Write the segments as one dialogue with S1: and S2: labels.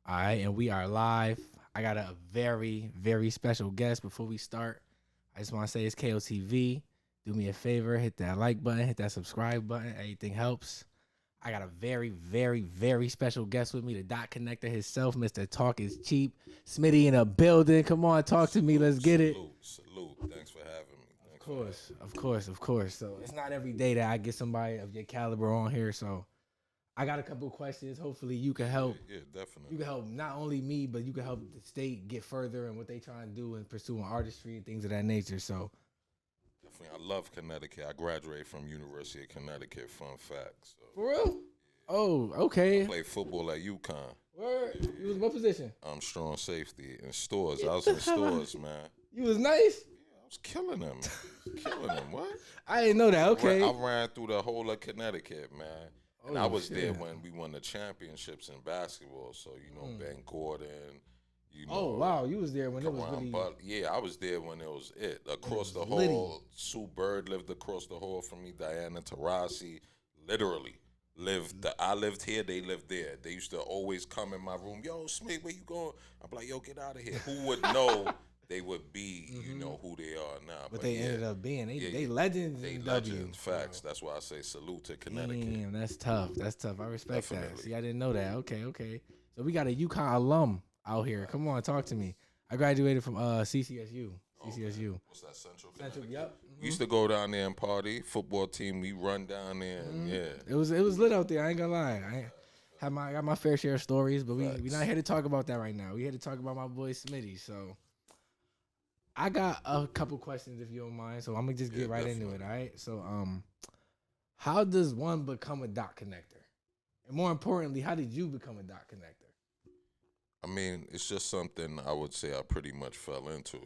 S1: All right, and we are live. I got a very, very special guest. Before we start, I just want to say it's KOTV. Do me a favor, hit that like button, hit that subscribe button. Everything helps. I got a very, very, very special guest with me, the dot connector himself, Mr. Talk is Cheap. Smitty in a building. Come on, talk to me. Let's get it.
S2: Salute. Thanks for having me.
S1: Of course. So it's not every day that I get somebody of your caliber on here. So I got a couple questions. Hopefully you can help.
S2: Yeah, definitely.
S1: You can help not only me, but you can help the state get further in what they trying to do and pursuing artistry and things of that nature. So
S2: Definitely. I love Connecticut. I graduated from University of Connecticut, fun fact. So.
S1: for real? Oh, okay.
S2: I played football at UConn.
S1: Word. You was what position?
S2: I'm strong safety in stores. I was in stores, man.
S1: You was nice.
S2: Yeah, I was killing them. What?
S1: I didn't know that. Okay.
S2: I ran through the whole of Connecticut, man. And I was there
S1: shit.
S2: when we won the championships in basketball. So, Ben Gordon,
S1: Oh wow, you was there when it was really.
S2: Yeah, I was there when it was it. Across the
S1: litty.
S2: hall, Sue Bird lived across the hall from me. Diana Taurasi literally lived. I lived here, they lived there. They used to always come in my room. Yo, Smith, where you going? I'm like, yo, get out of here. Who would know they would be, who they are now.
S1: But they ended up being. They legends.
S2: They
S1: in
S2: legends.
S1: W.
S2: Facts. That's why I say salute to Connecticut.
S1: Damn, that's tough. I respect that.
S2: Definitely.
S1: See, I didn't know that. Okay. So we got a UConn alum out here. Come on, talk to me. I graduated from CCSU. CCSU.
S2: What's that, Central Connecticut?
S1: Yep.
S2: We used to go down there and party. Football team, we run down there. And yeah.
S1: It was lit out there. I ain't gonna lie. I got my fair share of stories, but we not here to talk about that right now. We here to talk about my boy Smitty. So I got a couple questions if you don't mind. So I'm gonna just get right into it. All right. So how does one become a dot connector? And more importantly, how did you become a dot connector?
S2: I mean, it's just something I would say I pretty much fell into,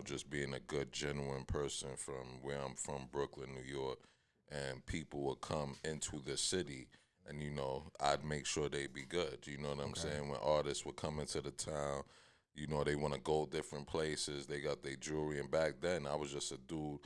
S2: just being a good, genuine person from where I'm from, Brooklyn, New York, and people would come into the city and, I'd make sure they be good. You know what I'm saying? When artists would come into the town, they want to go different places. They got their jewelry. And back then, I was just a dude,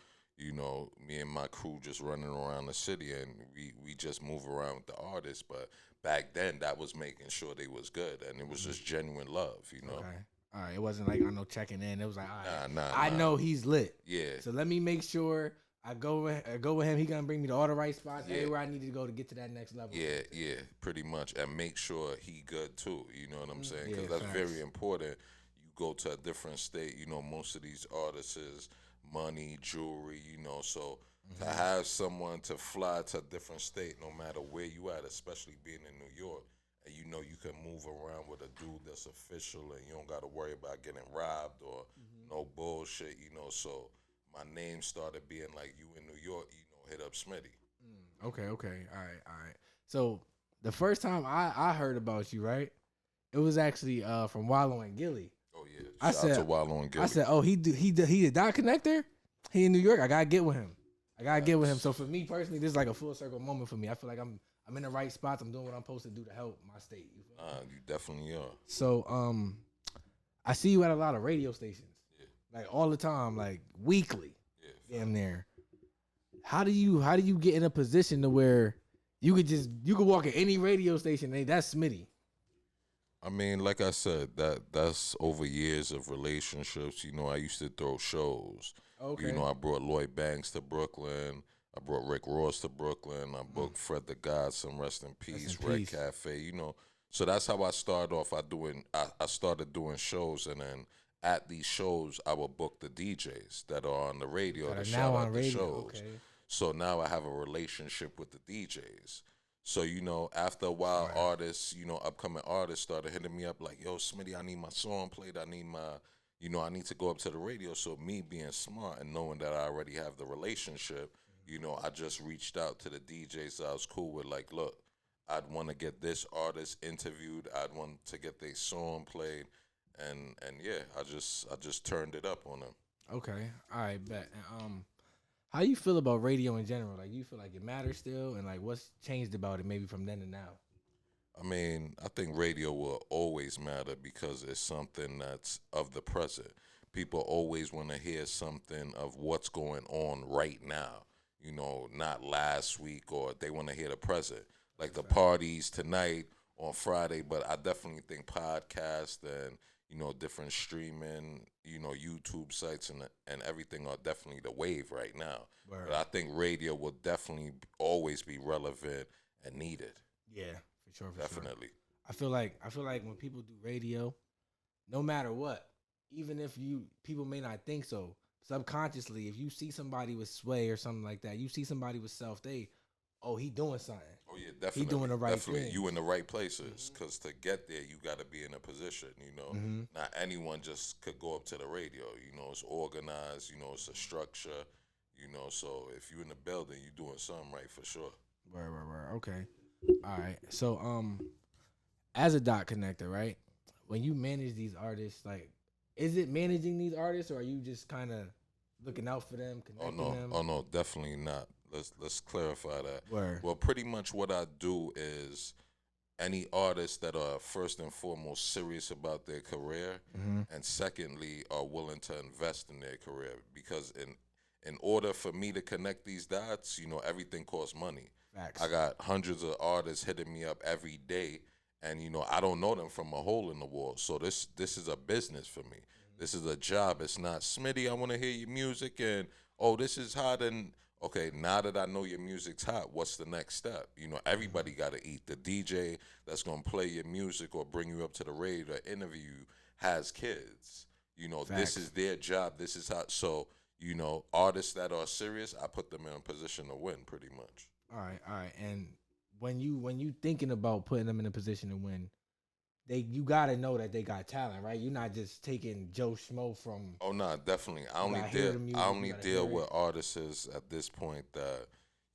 S2: me and my crew just running around the city, and we just move around with the artists. But back then, that was making sure they was good, and it was just genuine love,
S1: Okay. All right. It wasn't like I know checking in. It was like, all right,
S2: Nah.
S1: I know he's lit.
S2: Yeah.
S1: So let me make sure I go with him. He gonna bring me to all the right spots, everywhere I need to go to get to that next level.
S2: Yeah, pretty much, and make sure he good too. You know what I'm saying? Because
S1: Yeah,
S2: that's very important. You go to a different state. Most of these artists is money, jewelry. So to have someone to fly to a different state, no matter where you at, especially being in New York, and you can move around with a dude that's official, and you don't got to worry about getting robbed or no bullshit. So my name started being like, you in New York, hit up Smitty.
S1: Okay. All right. So the first time I heard about you, right? It was actually from Wallow and Gilly.
S2: Oh yeah, shout out to Wallow and Gilly.
S1: I said, oh, he a dot connector. He in New York. I gotta get with him. So for me personally, this is like a full circle moment for me. I feel like I'm in the right spots. I'm doing what I'm supposed to do to help my state.
S2: You definitely are.
S1: So I see you at a lot of radio stations, like all the time, like weekly. Damn near. How do you get in a position to where you could walk at any radio station? Hey, that's Smitty.
S2: I mean, like I said, that's over years of relationships. I used to throw shows.
S1: Okay.
S2: I brought Lloyd Banks to Brooklyn. I brought Rick Ross to Brooklyn. I booked Fred the Godson, rest in peace, Red Cafe. So that's how I started off. I started doing shows, and then at these shows, I would book the DJs that are on the radio to shout out the shows. Okay. So now I have a relationship with the DJs. So, after a while, artists, upcoming artists started hitting me up like, yo, Smitty, I need my song played. I need I need to go up to the radio. So me being smart and knowing that I already have the relationship, I just reached out to the DJs that I was cool with. Like, look, I'd want to get this artist interviewed. I'd want to get their song played. And yeah, I just turned it up on them.
S1: Okay. All right, bet. How you feel about radio in general? Like, you feel like it matters still? And, like, what's changed about it maybe from then to now?
S2: I mean, I think radio will always matter because it's something that's of the present. People always want to hear something of what's going on right now, not last week, or they want to hear the present. Like the parties tonight on Friday, but I definitely think podcast and different streaming, YouTube sites and everything are definitely the wave right now.
S1: Word.
S2: But I think radio will definitely always be relevant and needed.
S1: Yeah, for sure.
S2: Definitely.
S1: Sure. I feel like when people do radio, no matter what, even if people may not think so, subconsciously, if you see somebody with sway or something like that, you see somebody with self, he doing something.
S2: Oh yeah, definitely.
S1: He doing the right
S2: definitely.
S1: thing.
S2: You in the right places, because to get there, you got to be in a position. Not anyone just could go up to the radio. It's organized. It's a structure. So if you in the building, you doing something right for sure.
S1: Right. Okay. All right. So as a dot connector, right? When you manage these artists, like, is it managing these artists, or are you just kind of looking out for them, connecting them?
S2: Oh no, definitely not. Let's clarify that.
S1: Word.
S2: Well, pretty much what I do is any artists that are first and foremost serious about their career, and secondly are willing to invest in their career, because in order for me to connect these dots, everything costs money.
S1: Facts.
S2: I got hundreds of artists hitting me up every day, and I don't know them from a hole in the wall. So this is a business for me. This is a job. It's not, Smitty, I want to hear your music, and this is hot, and okay, now that I know your music's hot, what's the next step? Everybody got to eat. The DJ that's going to play your music or bring you up to the radio or interview you has kids. This is their job. This is how. So, artists that are serious, I put them in a position to win pretty much.
S1: All right. And when you thinking about putting them in a position to win, you gotta know that they got talent, right? You're not just taking Joe Schmo from.
S2: Oh no, definitely. I only deal with artists at this point that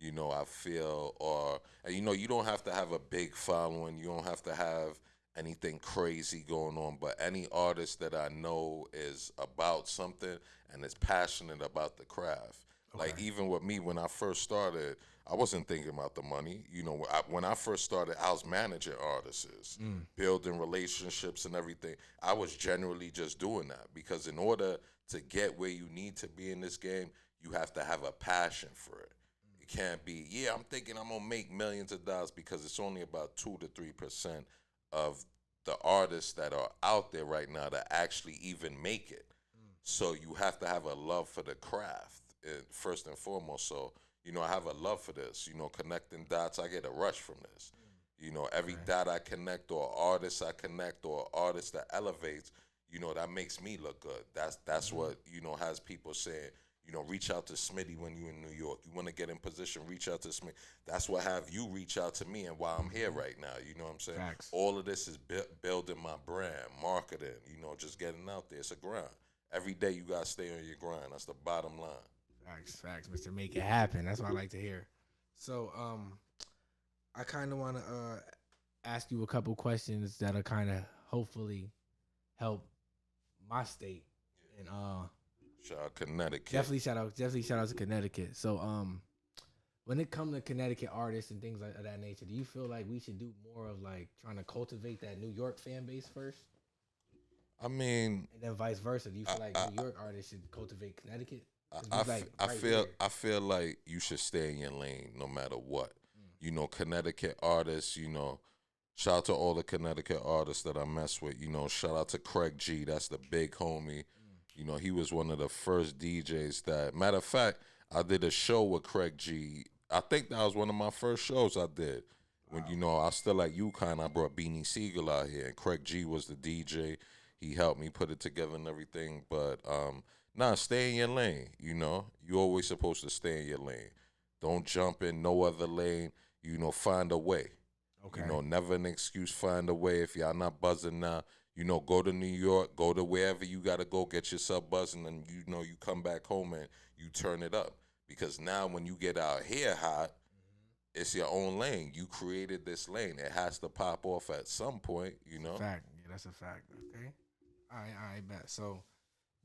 S2: I feel, or you don't have to have a big following. You don't have to have anything crazy going on. But any artist that I know is about something and is passionate about the craft. Okay. Like even with me, when I first started, I wasn't thinking about the money. When I first started, I was managing artists, building relationships and everything. I was generally just doing that because in order to get where you need to be in this game, you have to have a passion for it. It can't be, I'm thinking I'm going to make millions of dollars, because it's only about 2 to 3% of the artists that are out there right now that actually even make it. So you have to have a love for the craft, first and foremost. So, I have a love for this, connecting dots. I get a rush from this. Every dot I connect, or artist I connect, or artist that elevates, that makes me look good. That's what, has people saying, reach out to Smitty when you're in New York. You want to get in position, reach out to Smitty. That's what have you reach out to me, and why I'm here right now. You know what I'm saying?
S1: Facts.
S2: All of this is building my brand, marketing, just getting out there. It's a grind. Every day you got to stay on your grind. That's the bottom line.
S1: Facts, Mr. Make It Happen. That's what I like to hear. So, I kind of want to ask you a couple questions that'll kind of hopefully help my state. And
S2: shout out Connecticut.
S1: Definitely shout out to Connecticut. So, when it comes to Connecticut artists and things like that nature, do you feel like we should do more of like trying to cultivate that New York fan base first?
S2: I mean,
S1: and then vice versa. Do you feel like New York artists should cultivate Connecticut?
S2: I feel like you should stay in your lane no matter what. Connecticut artists, shout out to all the Connecticut artists that I mess with. Shout out to Craig G. That's the big homie. He was one of the first DJs that, matter of fact, I did a show with Craig G. I think that was one of my first shows I did. When, I was still at UConn, I brought Beanie Siegel out here, and Craig G was the DJ. He helped me put it together and everything. But, stay in your lane, You always supposed to stay in your lane. Don't jump in no other lane, find a way. Okay. Never an excuse, find a way. If y'all not buzzing now, go to New York, go to wherever you got to go, get yourself buzzing, and, you come back home and you turn it up. Because now when you get out here hot, it's your own lane. You created this lane. It has to pop off at some point,
S1: Fact. Yeah, that's a fact. Okay. All right, bet. So,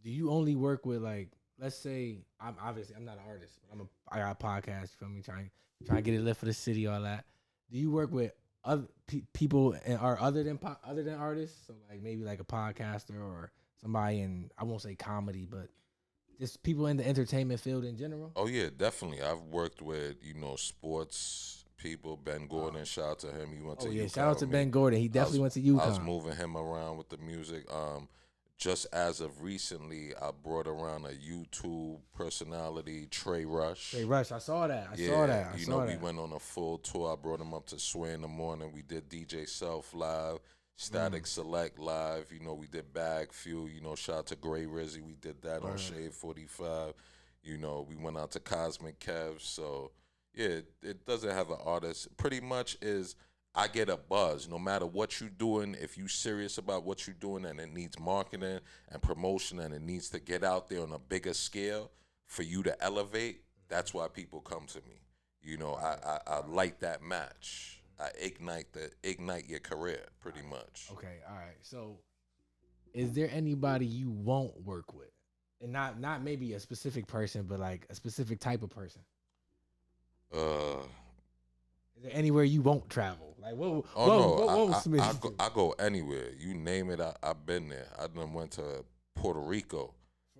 S1: do you only work with, like, let's say I'm not an artist, but I got a podcast. You feel me? Trying to get it lit for the city, all that. Do you work with other people other than artists? So like maybe like a podcaster or somebody in, I won't say comedy, but just people in the entertainment field in general.
S2: Oh yeah, definitely. I've worked with sports people. Ben Gordon, shout out to him. He went to
S1: yeah,
S2: UConn
S1: shout out to
S2: with
S1: Ben
S2: me.
S1: Gordon. He definitely went to
S2: I was
S1: UConn.
S2: moving him around with the music. Just as of recently, I brought around a YouTube personality, Trey Rush.
S1: Trey Rush, I saw that. I
S2: We went on a full tour. I brought him up to Sway in the morning. We did DJ Self live, Static Select live. We did Bag Fuel. Shout out to Gray Rizzy. We did that on Shade 45. We went out to Cosmic Kev. So, yeah, it doesn't have an artist. Pretty much is I get a buzz. No matter what you're doing, if you're serious about what you're doing and it needs marketing and promotion and it needs to get out there on a bigger scale for you to elevate, that's why people come to me. I light that match. I ignite your career, pretty much.
S1: Okay, all right. So, is there anybody you won't work with, and not maybe a specific person, but like a specific type of person? Is there anywhere you won't travel? Like, what Smitty?
S2: I go anywhere. You name it, I've been there. I done went to Puerto Rico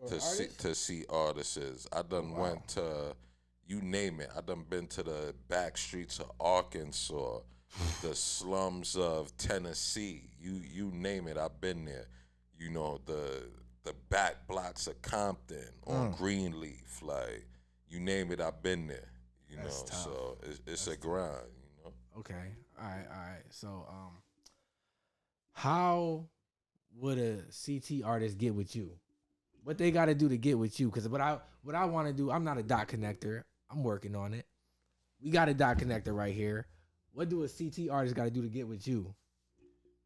S2: to see artists. I done went to, you name it. I done been to the back streets of Arkansas, the slums of Tennessee. You name it, I've been there. The back blocks of Compton on Greenleaf, like you name it, I've been there. So it's a grind.
S1: Okay, all right. So, how would a CT artist get with you? What they got to do to get with you? Because what I want to do, I'm not a dot connector. I'm working on it. We got a dot connector right here. What do a CT artist got to do to get with you?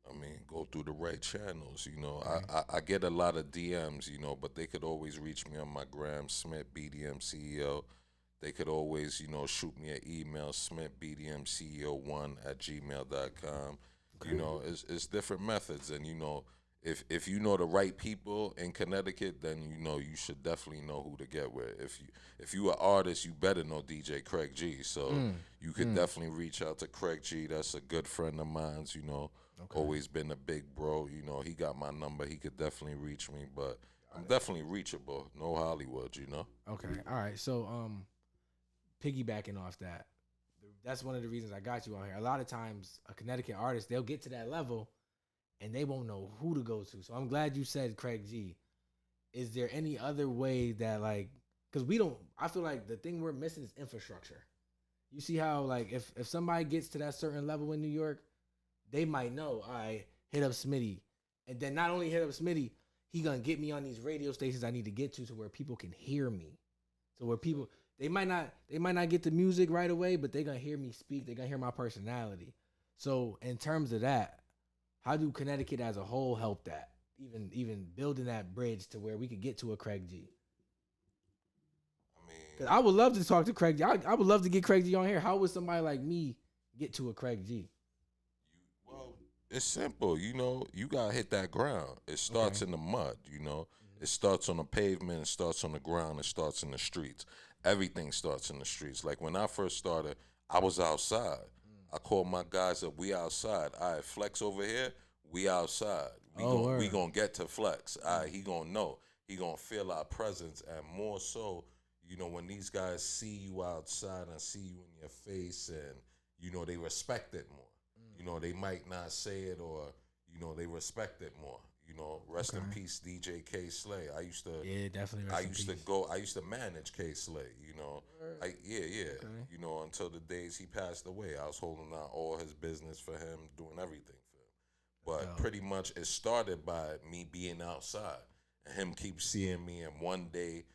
S2: I mean, go through the right channels. I get a lot of DMs, but they could always reach me on my gram, Smith BDM CEO. They could always, shoot me an email, smithbdmceo1@gmail.com. Okay. It's different methods. And, if you know the right people in Connecticut, then, you should definitely know who to get with. If you an artist, you better know DJ Craig G. So you could definitely reach out to Craig G. That's a good friend of mine, always been a big bro. He got my number. He could definitely reach me. But I'm definitely reachable. No Hollywood,
S1: Okay. All right. So, piggybacking off that, that's one of the reasons I got you on here. A lot of times, a Connecticut artist, they'll get to that level, and they won't know who to go to. So I'm glad you said Craig G. Is there any other way that, like, because I feel like the thing we're missing is infrastructure. You see how, like, if somebody gets to that certain level in New York, they might know, all right, hit up Smitty. And then not only hit up Smitty, he going to get me on these radio stations I need to get to where people can hear me. So where people... They might not get the music right away, but they're gonna hear me speak. They're gonna hear my personality. So in terms of that, how do Connecticut as a whole help that? Even building that bridge to where we could get to a Craig G.
S2: I mean,
S1: 'cause I would love to talk to Craig G. I would love to get Craig G on here. How would somebody like me get to a Craig G?
S2: Well, it's simple. You gotta hit that ground. It starts in the mud. It starts on the pavement. It starts on the ground. It starts in the streets. Everything starts in the streets. Like when I first started, I was outside. I called my guys up. We outside. All right, Flex over here. We outside. We gonna get to Flex. All right, he gonna know. He gonna feel our presence, and more so, when these guys see you outside and see you in your face, and they respect it more. They might not say it, or they respect it more. Rest in peace, DJ K Slay. I used to
S1: definitely.
S2: I used to manage K Slay. Until the days he passed away, I was holding out all his business for him, doing everything for him. But pretty much it started by me being outside and him keep seeing me. And one day,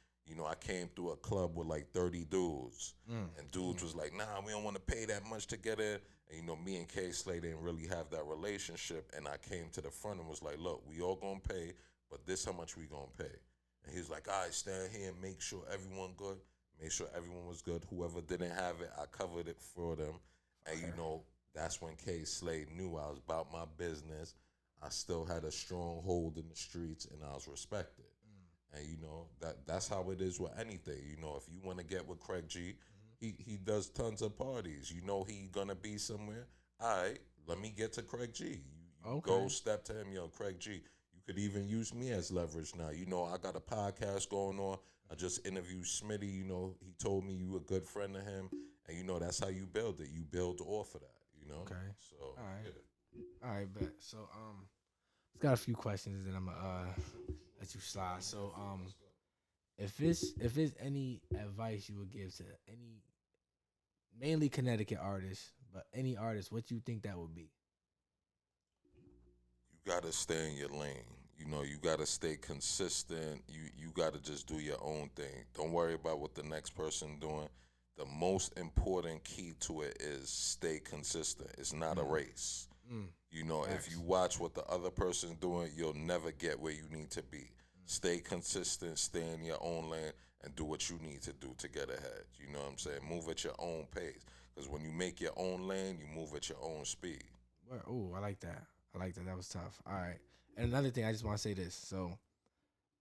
S2: I came through a club with like 30 dudes, and dudes was like, "Nah, we don't want to pay that much to get in." And me and K Slay didn't really have that relationship. And I came to the front and was like, "Look, we all gonna pay, but this how much we gonna pay." And he's like, "All right, stand here and make sure everyone good." Make sure everyone was good. Whoever didn't have it, I covered it for them. And that's when K Slay knew I was about my business. I still had a strong hold in the streets, and I was respected. And that's how it is with anything. If you want to get with Craig G, he does tons of parties. He gonna be somewhere. All right, let me get to Craig G. You go step to him, Craig G. You could even use me as leverage now. I got a podcast going on. I just interviewed Smitty. He told me you a good friend of him, And that's how you build it. You build off of that.
S1: Okay.
S2: So
S1: All right.
S2: yeah.
S1: All right, bet. So it's got a few questions, and I'm gonna let you slide. So if it's any advice you would give to any mainly Connecticut artists, but any artist, what you think that would be?
S2: You gotta stay in your lane. You gotta stay consistent. You gotta just do your own thing. Don't worry about what the next person doing. The most important key to it is stay consistent. It's not a race.
S1: Mm.
S2: If you watch what the other person's doing, you'll never get where you need to be. Stay consistent, stay in your own lane, and do what you need to do to get ahead. You know what I'm saying? Move at your own pace. Because when you make your own lane, you move at your own speed.
S1: Oh, I like that. I like that. That was tough. All right. And another thing, I just want to say this. So,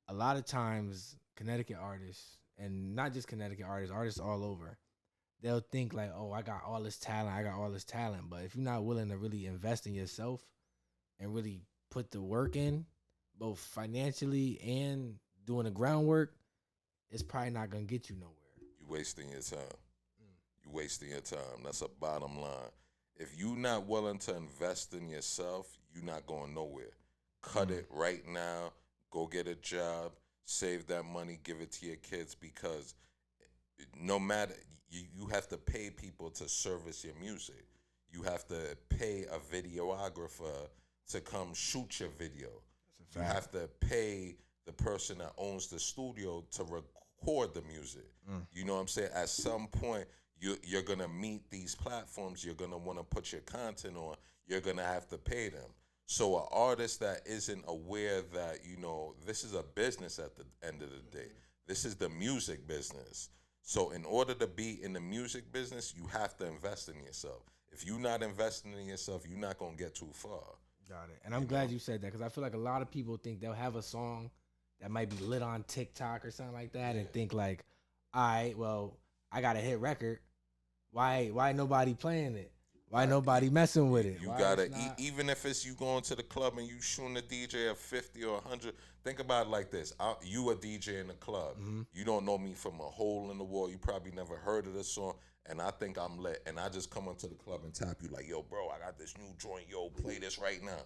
S1: a lot of times, Connecticut artists, and not just Connecticut artists, artists all over, they'll think like, oh, I got all this talent. I got all this talent. But if you're not willing to really invest in yourself and really put the work in, both financially and doing the groundwork, it's probably not going to get you nowhere.
S2: You wasting your time. You wasting your time. That's a bottom line. If you're not willing to invest in yourself, you're not going nowhere. Cut it right now. Go get a job. Save that money. Give it to your kids, because no matter, you have to pay people to service your music. You have to pay a videographer to come shoot your video. You have to pay the person that owns the studio to record the music. You know what I'm saying? At some point, you're going to meet these platforms. You're going to want to put your content on. You're going to have to pay them. So an artist that isn't aware that, this is a business at the end of the day. This is the music business. So in order to be in the music business, you have to invest in yourself. If you're not investing in yourself, you're not going to get too far.
S1: Got it. And I'm glad you said that, because I feel like a lot of people think they'll have a song that might be lit on TikTok or something like that and think like, all right, well, I got a hit record. Why nobody playing it? Why nobody messing with it?
S2: You gotta, even if it's you going to the club and you shooting a DJ at 50 or 100, think about it like this. You a DJ in the club. You don't know me from a hole in the wall. You probably never heard of this song. And I think I'm lit. And I just come into the club and tap you like, yo, bro, I got this new joint. Yo, play this right now.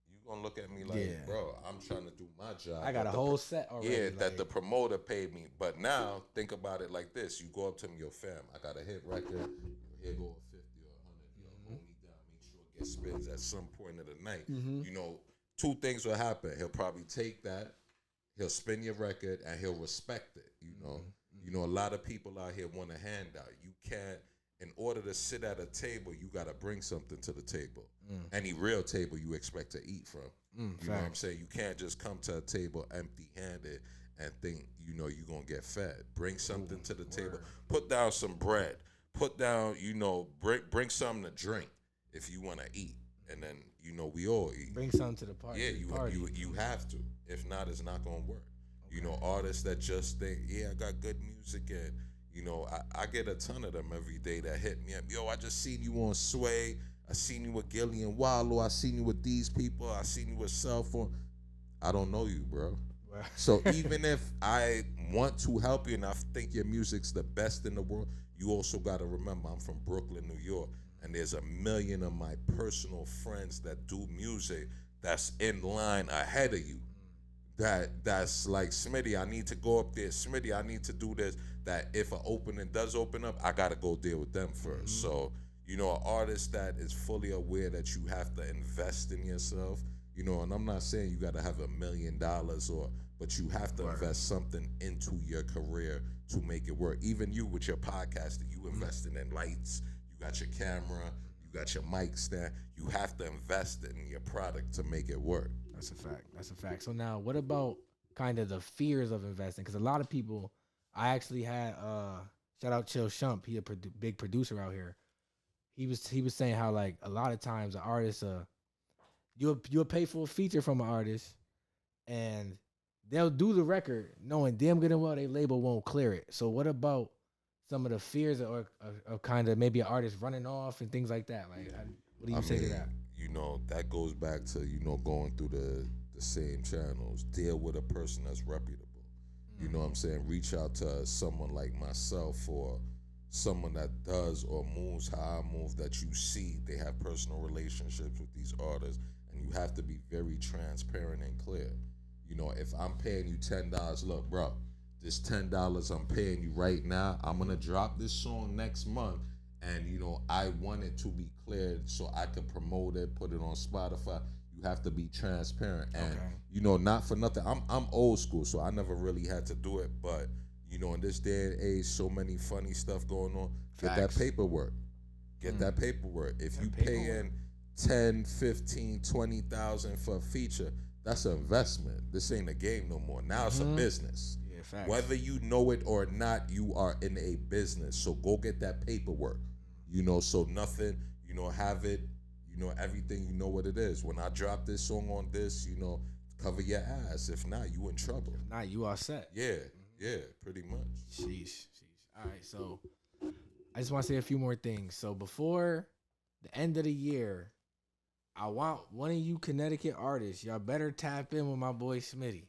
S2: You gonna look at me like, bro, I'm trying to do my job.
S1: I got a whole set already.
S2: Yeah, that the promoter paid me. But now, think about it like this. You go up to me, yo, fam, I got a hit record. Here go a 50 or 100. Yo, hold me down. Make sure it gets spins at some point of the night. Two things will happen. He'll probably take that. He'll spin your record, and he'll respect it, a lot of people out here want a handout. You can't, in order to sit at a table, you got to bring something to the table. Any real table you expect to eat from. You know what I'm saying? You can't just come to a table empty-handed and think, you're going to get fed. Bring something to the table. Put down some bread. Put down, bring something to drink if you want to eat. And then, we all eat.
S1: Bring something to the party.
S2: Yeah, you have to. If not, it's not going to work. Artists that just think, I got good music, and, I get a ton of them every day that hit me up. Yo, I just seen you on Sway. I seen you with Gilly and Wallow. I seen you with these people. I seen you with Cell Phone. I don't know you, bro. So even if I want to help you and I think your music's the best in the world, you also got to remember I'm from Brooklyn, New York, and there's a million of my personal friends that do music that's in line ahead of you. That's like, Smitty, I need to go up there. Smitty, I need to do this. That if an opening does open up, I got to go deal with them first. So, an artist that is fully aware that you have to invest in yourself, and I'm not saying you got to have $1 million but you have to invest something into your career to make it work. Even you with your podcasting, you investing in lights, you got your camera, you got your mic stand. You have to invest in your product to make it work.
S1: That's a fact. So now, what about kind of the fears of investing? Because a lot of people, I actually had shout out Chill Shump. He a big producer out here. He was saying how like a lot of times an artist you'll pay for a feature from an artist, and they'll do the record knowing damn good and well their label won't clear it. So what about some of the fears of kind of maybe an artist running off and things like that? Like, what do you say to that?
S2: That goes back to, going through the same channels. Deal with a person that's reputable. You know what I'm saying? Reach out to someone like myself or, someone that does or moves how I move, that you see they have personal relationships with these artists, and you have to be very transparent and clear. You know, if I'm paying you $10, look, bro, this $10 I'm paying you right now, I'm gonna drop this song next month, and you know, I want it to be cleared so I can promote it, put it on Spotify. You have to be transparent, and you know, not for nothing. I'm old school, so I never really had to do it, but you know, in this day and age, so many funny stuff going on. Get that paperwork. Get that paperwork. If you paying 10, 15, 20,000 for a feature, that's an investment. This ain't a game no more. Now it's a business. Yeah, facts. Whether you know it or not, you are in a business. So go get that paperwork. You know, so nothing, you know, have it, you know, everything, you know what it is. When I drop this song on this, you know, cover your ass. If not, you in trouble.
S1: If not, you are set.
S2: Yeah. Yeah, pretty much.
S1: Sheesh. All right, so I just want to say a few more things. So before the end of the year, I want one of you Connecticut artists, y'all better tap in with my boy Smitty.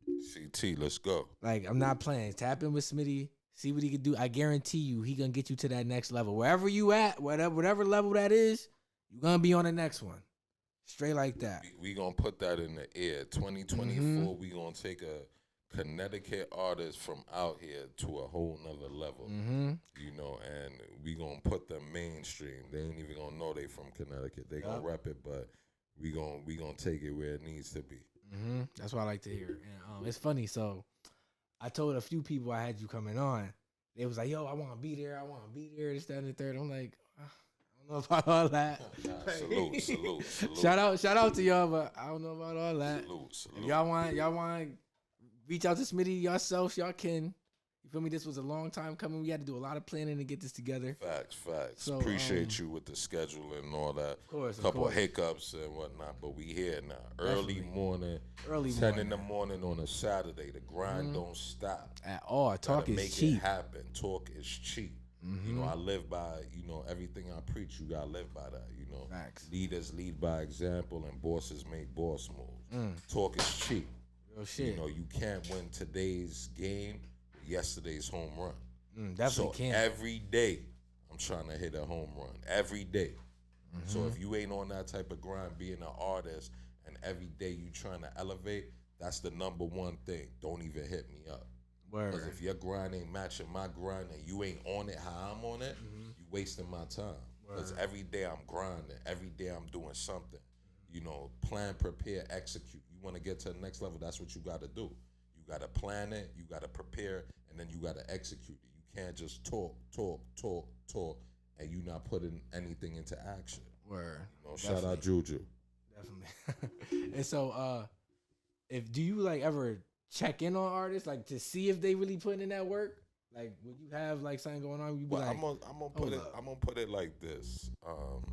S2: CT, let's go.
S1: Like, I'm not playing. Tap in with Smitty. See what he can do. I guarantee you he going to get you to that next level. Wherever you at, whatever level that is, you're going to be on the next one. Straight like that.
S2: We going to put that in the air. 2024, we going to take a Connecticut artists from out here to a whole nother level, you know, and we gonna put them mainstream. They ain't even gonna know they from Connecticut. They gonna rep it, but we gonna take it where it needs to be.
S1: That's what I like to hear. And it's funny. So I told a few people I had you coming on. They was like, "Yo, I want to be there. I want to be there." This, that, and the third. I'm like, I don't know about all that.
S2: Salute.
S1: Shout out to y'all, but I don't know about all that.
S2: Salute.
S1: If y'all want. Reach out to Smitty yourself, y'all can. You feel me? This was a long time coming. We had to do a lot of planning to get this together.
S2: Facts. So, appreciate you with the schedule and all that.
S1: Of course.
S2: Couple hiccups and whatnot, but we here now. Early morning, 10 in the morning on a Saturday. The grind don't stop.
S1: At all. Talk is
S2: make
S1: cheap.
S2: It happen. Talk is cheap. You know, I live by, you know, everything I preach, you got to live by that, you know.
S1: Facts.
S2: Leaders lead by example and bosses make boss moves. Talk is cheap.
S1: Shit.
S2: You know, you can't win today's game with yesterday's home run.
S1: Definitely can't.
S2: Every day, I'm trying to hit a home run. Every day. So if you ain't on that type of grind, being an artist, and every day you trying to elevate, that's the number one thing. Don't even hit me up. Because if your grind ain't matching my grind and you ain't on it how I'm on it, you wasting my time. Because every day I'm grinding. Every day I'm doing something. You know, plan, prepare, execute. You want to get to the next level, that's what you got to do. You got to plan it, you got to prepare, and then you got to execute it. You can't just talk, and you not putting anything into action.
S1: Word.
S2: You know, shout out Juju.
S1: Definitely. And so, do you like ever check in on artists, like to see if they really putting in that work? Like, would you have like something going on? You be like,
S2: I'm gonna put it like this.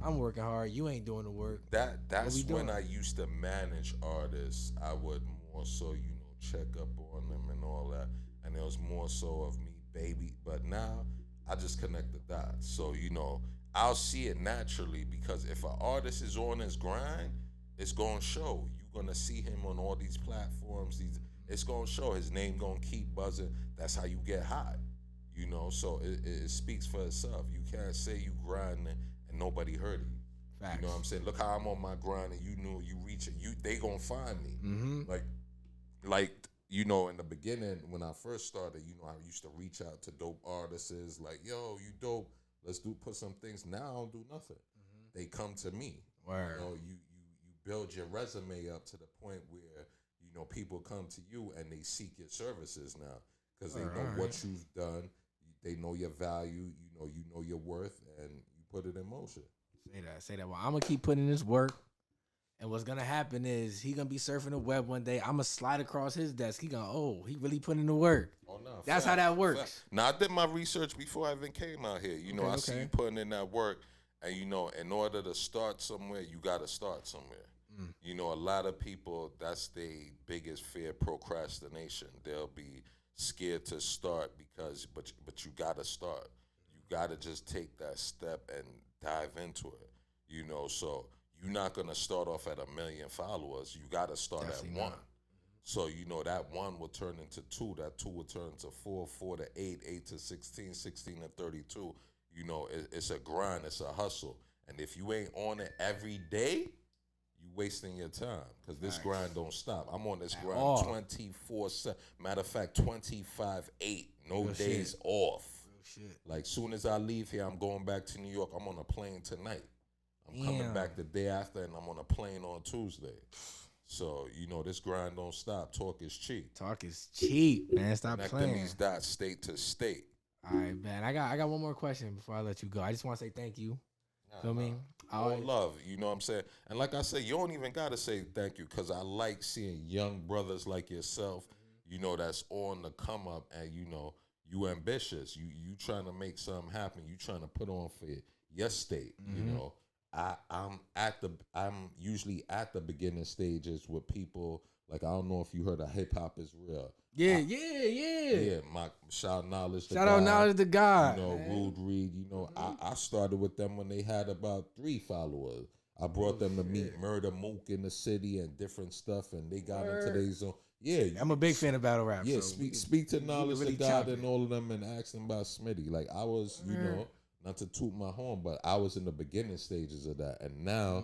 S1: I'm working hard. You ain't doing the work.
S2: That's when I used to manage artists. I would more so, you know, check up on them and all that, and it was more so of me, baby. But now I just connect the dots. So you know, I'll see it naturally because if an artist is on his grind, it's gonna show. You're gonna see him on all these platforms. It's gonna show. His name gonna keep buzzing. That's how you get hot. You know, so it speaks for itself. You can't say you grinding and nobody heard of you. Facts. You know what I'm saying? Look how I'm on my grind and you knew you reach it. They gonna find me. Like you know, in the beginning when I first started, you know, I used to reach out to dope artists like, yo, you dope. Let's put some things. Now I don't do nothing. They come to me.
S1: Word.
S2: You know, you build your resume up to the point where, you know, people come to you and they seek your services now because they know what you've done. They know your value. You know your worth, and you put it in motion.
S1: Say that. Well, I'm gonna keep putting this work, and what's gonna happen is he gonna be surfing the web one day. I'm gonna slide across his desk. He he really putting in the work. Oh no, that's how that works.
S2: Now I did my research before I even came out here. You know, I see you putting in that work, and you know, in order to start somewhere, you got to start somewhere. You know, a lot of people, that's their biggest fear, procrastination. They'll be scared to start but you got to start. You got to just take that step and dive into it. You know, so you're not going to start off at 1 million followers. You got to start Definitely at 1. So, you know, that 1 will turn into 2, that 2 will turn into 4, 4 to 8, 8 to 16, 16 to 32. You know, it's a grind, it's a hustle. And if you ain't on it every day, you wasting your time because this grind don't stop. I'm on this grind 24/7. Matter of fact, 25/8. No
S1: Real
S2: days
S1: shit.
S2: off.
S1: Real shit.
S2: Like soon as I leave here, I'm going back to New York. I'm on a plane tonight. I'm coming back the day after, and I'm on a plane on Tuesday. So, you know, this grind don't stop. Talk is cheap.
S1: Talk is cheap, man. Stop
S2: Connecting
S1: playing.
S2: these dots state to state.
S1: All right, man. I got one more question before I let you go. I just want to say thank you. Feel me?
S2: All love, you know what I'm saying? And like I said, you don't even got to say thank you because I like seeing young brothers like yourself, you know, that's on the come up and, you know, you ambitious. You trying to make something happen. You trying to put on for your state, you know. I'm usually at the beginning stages with people like I don't know if you heard of Hip Hop Is Real.
S1: Yeah.
S2: My shout knowledge.
S1: Shout out knowledge to God.
S2: You know,
S1: man.
S2: Rude Reed. You know, I started with them when they had about 3 followers. I brought them to meet Murder Mook in the city and different stuff, and they got into their zone. Yeah,
S1: I'm a big fan of battle rap.
S2: Yeah,
S1: so
S2: speak to knowledge
S1: really
S2: of God and all of them, and ask them about Smitty. Like I was, you know, not to toot my horn, but I was in the beginning stages of that, and now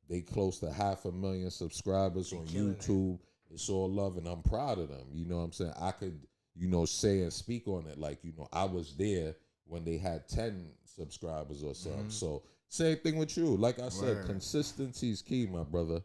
S2: they close to 500,000 subscribers on YouTube. It's all love, and I'm proud of them. You know what I'm saying? I could, you know, say and speak on it. Like, you know, I was there when they had 10 subscribers or something. So, same thing with you. Like I said, consistency is key, my brother.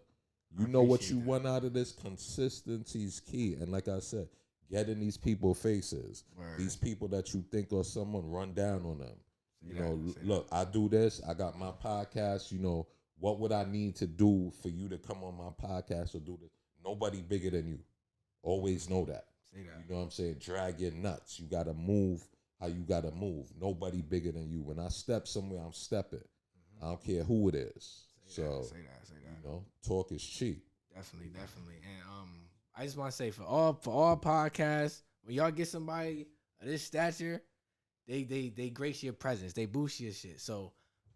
S2: You know what you want out of this? Consistency is key. And like I said, get in these people's faces. These people that you think are someone, run down on them. You know, look, I do this. I got my podcast. You know, what would I need to do for you to come on my podcast or do this? Nobody bigger than you. Always know that. You know what I'm saying? Drag your nuts. You got to move how you got to move. Nobody bigger than you. When I step somewhere, I'm stepping. I don't care who it is. Say that. You know, talk is cheap.
S1: Definitely. And I just want to say for all podcasts, when y'all get somebody of this stature, they grace your presence. They boost your shit. So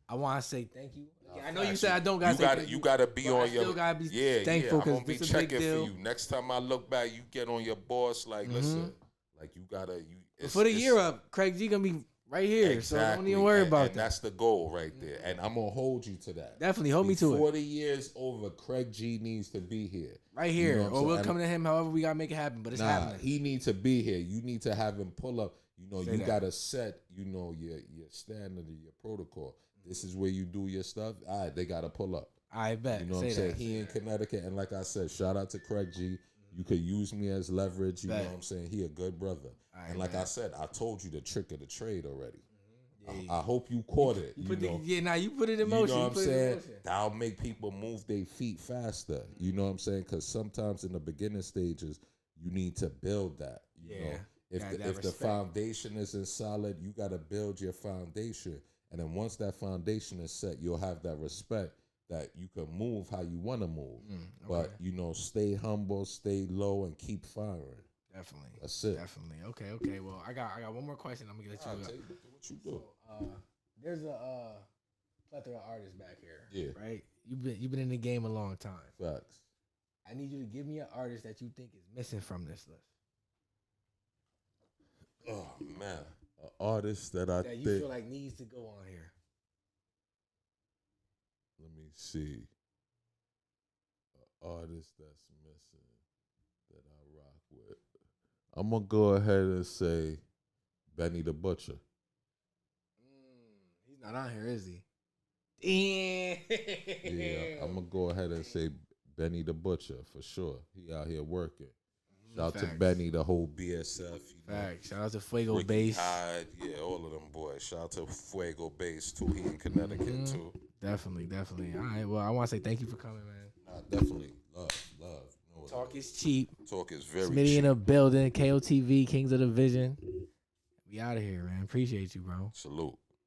S1: I want to say thank you. I know you said I don't got to.
S2: You got to be on your.
S1: Still gotta be
S2: I'm
S1: thankful
S2: gonna be
S1: this is a big
S2: checking
S1: deal.
S2: for you. Next time I look back, you get on your boss. Like, listen, like you gotta.
S1: For the year up, Craig G gonna be right here.
S2: Exactly.
S1: So don't even worry about
S2: and
S1: that.
S2: That's the goal right there. And I'm gonna hold you to that.
S1: Definitely hold me to it.
S2: 40 years over, Craig G needs to be here.
S1: Right here,
S2: You know
S1: or we'll come to him. However, we gotta make it happen. But it's happening.
S2: He needs to be here. You need to have him pull up. You know, you gotta set. You know your standard, your protocol. This is where you do your stuff. All right, they gotta pull up.
S1: I bet.
S2: You know what I'm saying? He in Connecticut, and like I said, shout out to Craig G. You could use me as leverage. You know what I'm saying? He a good brother. And like I said, I told you the trick of the trade already. I hope you caught it. You
S1: put it in motion.
S2: You know what I'm saying? That'll make people move their feet faster. You know what I'm saying? Because sometimes in the beginning stages, you need to build that. You know? If the foundation isn't solid, you got to build your foundation. And then once that foundation is set, you'll have that respect that you can move how you want to move. But, you know, stay humble, stay low, and keep firing.
S1: Definitely.
S2: That's it.
S1: Definitely. Okay. Well, I got one more question. I'm going to get you.
S2: What you do?
S1: There's a plethora of artists back here.
S2: Yeah.
S1: Right? You've been in the game a long time.
S2: Facts.
S1: I need you to give me an artist that you think is missing from this list.
S2: Oh, man. An artist that I think
S1: feel like needs to go on here.
S2: Let me see. An artist that's missing that I rock with. I'm going to go ahead and say Benny the Butcher.
S1: He's not on here, is he?
S2: Yeah, I'm going to go ahead and say Benny the Butcher for sure. He out here working. Shout out to Benny, the whole BSF.
S1: Shout out to Fuego
S2: Ricky
S1: Bass.
S2: Hyde, yeah, all of them boys. Shout out to Fuego Bass too. He in Connecticut too.
S1: Definitely. All right. Well, I want to say thank you for coming, man.
S2: Definitely. Love. No,
S1: Talk is cheap.
S2: Talk is very
S1: Smitty
S2: cheap.
S1: in the building. KOTV, Kings of the Vision. We out of here, man. Appreciate you, bro.
S2: Salute.